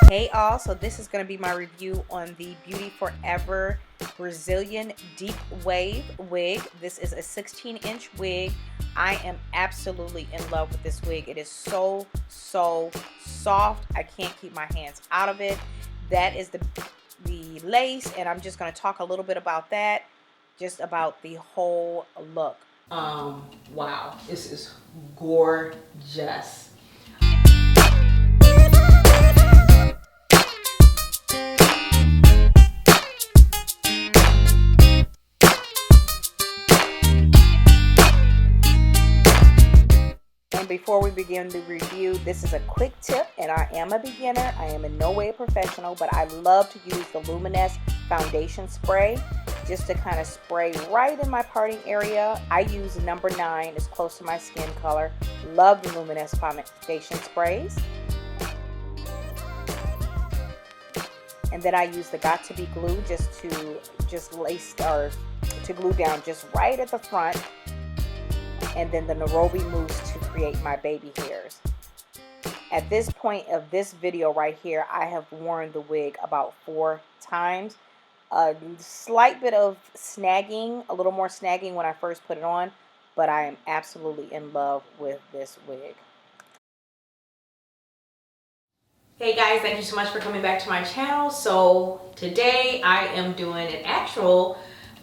Hey all, so this is going to be my review on the Beauty Forever Brazilian Deep Wave wig. This is a 16-inch wig. I am absolutely in love with this wig. It is so soft. I can't keep my hands out of it. That is the lace, and I'm just going to talk a little bit about that, just about the whole look. Wow, this is gorgeous. And before we begin the review, this is a quick tip, and I am a beginner. I am in no way a professional, but I love to use the Luminous foundation spray just to kind of spray right in my parting area. I use number 9, it's close to my skin color. Love the Luminous foundation sprays. And then I use the Got To Be glue just to lace or to glue down just right at the front. And then the Nairobi mousse to create my baby hairs. At this point of this video right here, I have worn the wig about 4 times. A slight bit of snagging, a little more snagging when I first put it on, but I am absolutely in love with this wig. Hey guys, thank you so much for coming back to my channel. So today I am doing an actual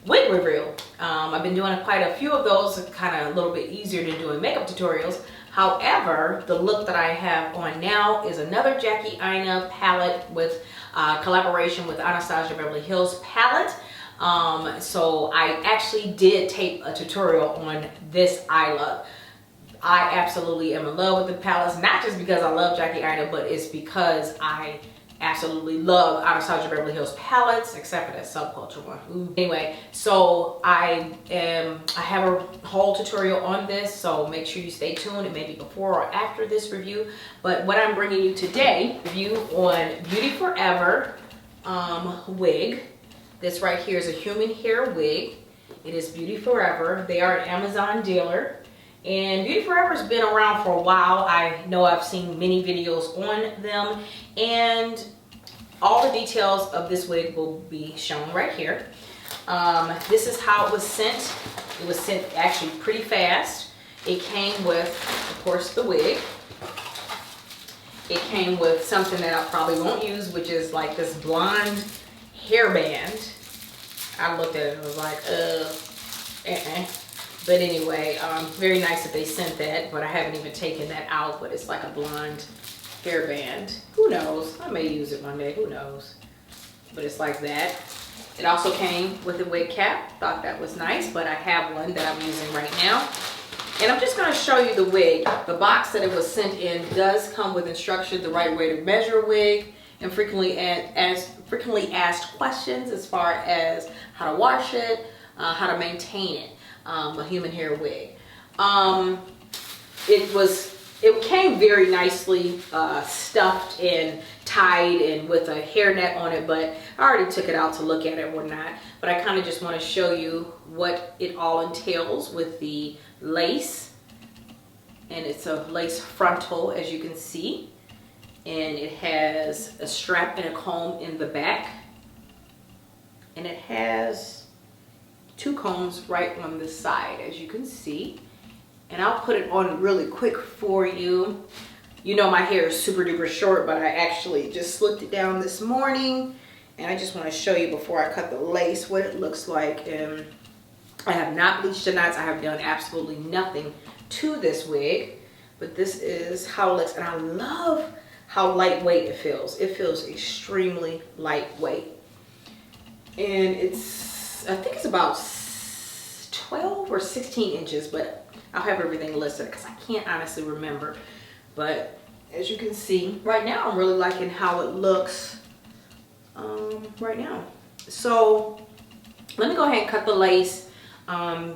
wig review. I've been doing quite a few of those, kind of a little bit easier than doing makeup tutorials. However, the look that I have on now is another Jackie Aina palette with collaboration with Anastasia Beverly Hills palette. So I actually did tape a tutorial on this eye look. I absolutely am in love with the palettes, not just because I love Jackie Aina, but it's because I absolutely love Anastasia Beverly Hills palettes, except for that subculture one. Ooh. Anyway, so I have a whole tutorial on this, so make sure you stay tuned. It may be before or after this review, but what I'm bringing you today, review on Beauty Forever wig. This right here is a human hair wig. It is Beauty Forever. They are an Amazon dealer. And Beauty Forever has been around for a while. I know I've seen many videos on them, and all the details of this wig will be shown right here. This is how it was sent. It was sent actually pretty fast. It came with, of course, the wig. It came with something that I probably won't use, which is like this blonde hairband. I looked at it and was like, But anyway, very nice that they sent that, but I haven't even taken that out, but it's like a blonde hairband. Who knows? I may use it one day, who knows? But it's like that. It also came with a wig cap. Thought that was nice, but I have one that I'm using right now. And I'm just gonna show you the wig. The box that it was sent in does come with instructions, the right way to measure a wig, and frequently asked questions as far as how to wash it, how to maintain it. A human hair wig. It came very nicely stuffed and tied and with a hairnet on it, but I already took it out to look at it or not. But I kind of just want to show you what it all entails with the lace. And it's a lace frontal, as you can see. And it has a strap and a comb in the back. And it has 2 combs right on the side, as you can see. And I'll put it on really quick for you. You know my hair is super duper short, but I actually just slicked it down this morning, and I just want to show you before I cut the lace what it looks like. And I have not bleached the knots. I have done absolutely nothing to this wig, but this is how it looks. And I love how lightweight it feels. It feels extremely lightweight, and I think it's about 12 or 16 inches, but I'll have everything listed because I can't honestly remember. But as you can see, right now I'm really liking how it looks right now. So let me go ahead and cut the lace,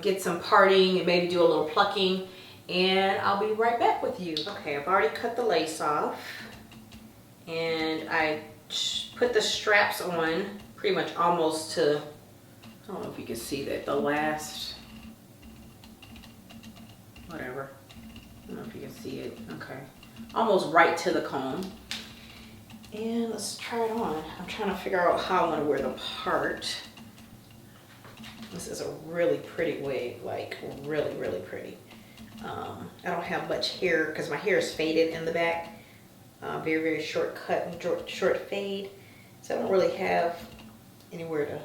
get some parting and maybe do a little plucking, and I'll be right back with you. Okay, I've already cut the lace off, and I put the straps on pretty much almost to, I don't know if you can see that, the last, whatever. I don't know if you can see it. Okay. Almost right to the comb. And let's try it on. I'm trying to figure out how I want to wear the part. This is a really pretty wig, like really, really pretty. I don't have much hair because my hair is faded in the back. Very, very short cut and short fade. So I don't really have anywhere to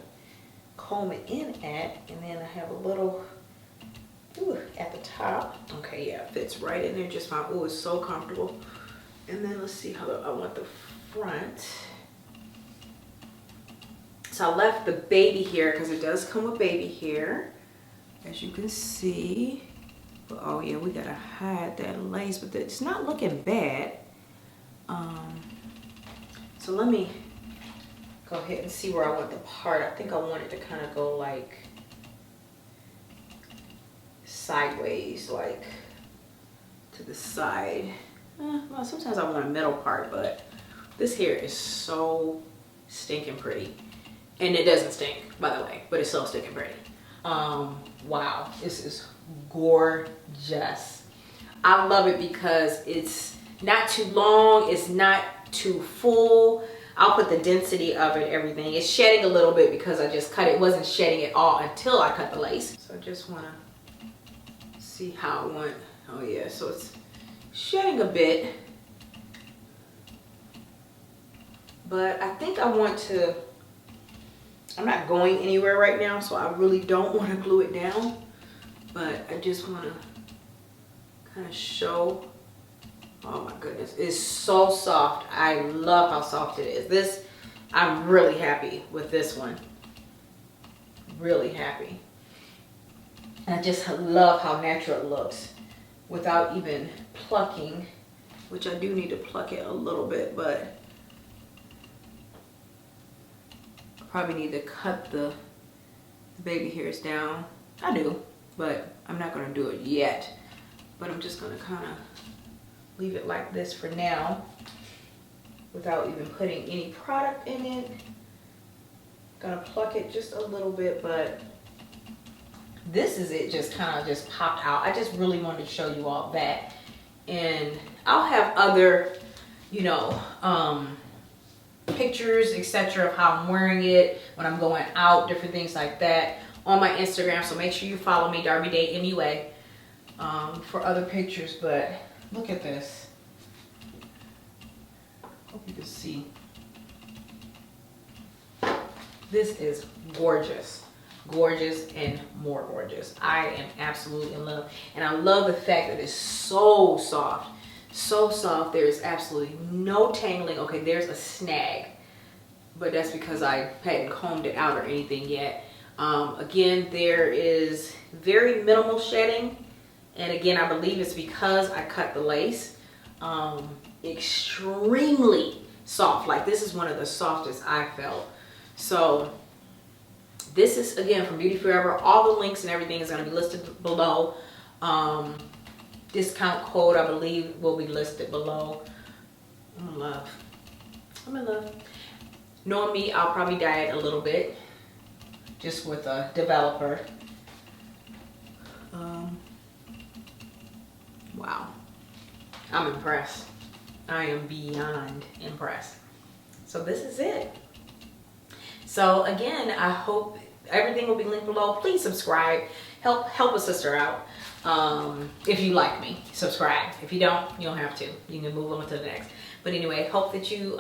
comb it in at. And then I have a little at the top. Okay, yeah, it fits right in there just fine. Oh, it's so comfortable. And then let's see how I want the front. So I left the baby hair because it does come with baby hair, as you can see. But oh yeah, we gotta hide that lace, but it's not looking bad. So let me go ahead and see where I want the part. I think I want it to kind of go like sideways, like to the side. Well, sometimes I want a middle part, but this hair is so stinking pretty. And it doesn't stink, by the way, but it's so stinking pretty. Wow, this is gorgeous. I love it because it's not too long, it's not too full. I'll put the density of it, everything. It's shedding a little bit because I just cut it. It wasn't shedding at all until I cut the lace. So I just want to see how I want. Oh yeah, so it's shedding a bit. But I think I want to, I'm not going anywhere right now, so I really don't want to glue it down. But I just want to kind of show. Oh my goodness, it's so soft. I love how soft it is. This, I'm really happy with this one. Really happy. And I just love how natural it looks without even plucking, which I do need to pluck it a little bit, but I probably need to cut the baby hairs down. I do, but I'm not gonna do it yet. But I'm just gonna kind of leave it like this for now without even putting any product in it. Gonna pluck it just a little bit, but this is it, just kind of just popped out. I just really wanted to show you all that. And I'll have other, you know, pictures, etc. of how I'm wearing it, when I'm going out, different things like that on my Instagram. So make sure you follow me, Darbiedaymua, for other pictures. But look at this. Hope you can see. This is gorgeous. Gorgeous and more gorgeous. I am absolutely in love. And I love the fact that it's so soft. So soft. There is absolutely no tangling. Okay, there's a snag. But that's because I hadn't combed it out or anything yet. Again, there is very minimal shedding. And again, I believe it's because I cut the lace. Extremely soft. Like, this is one of the softest I felt. So this is, again, from Beauty Forever. All the links and everything is going to be listed below. Discount code, I believe, will be listed below. I'm in love. I'm in love. Knowing me, I'll probably dye it a little bit, just with a developer. Wow. I'm impressed. I am beyond impressed. So this is it. So again, I hope everything will be linked below. Please subscribe. Help a sister out. If you like me, subscribe. If you don't have to. You can move on to the next. But anyway, hope that you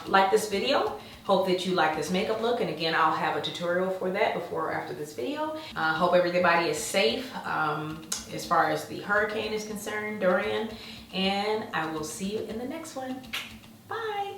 like this video. Hope that you like this makeup look. And again, I'll have a tutorial for that before or after this video. Hope everybody is safe as far as the hurricane is concerned, Dorian. And I will see you in the next one. Bye.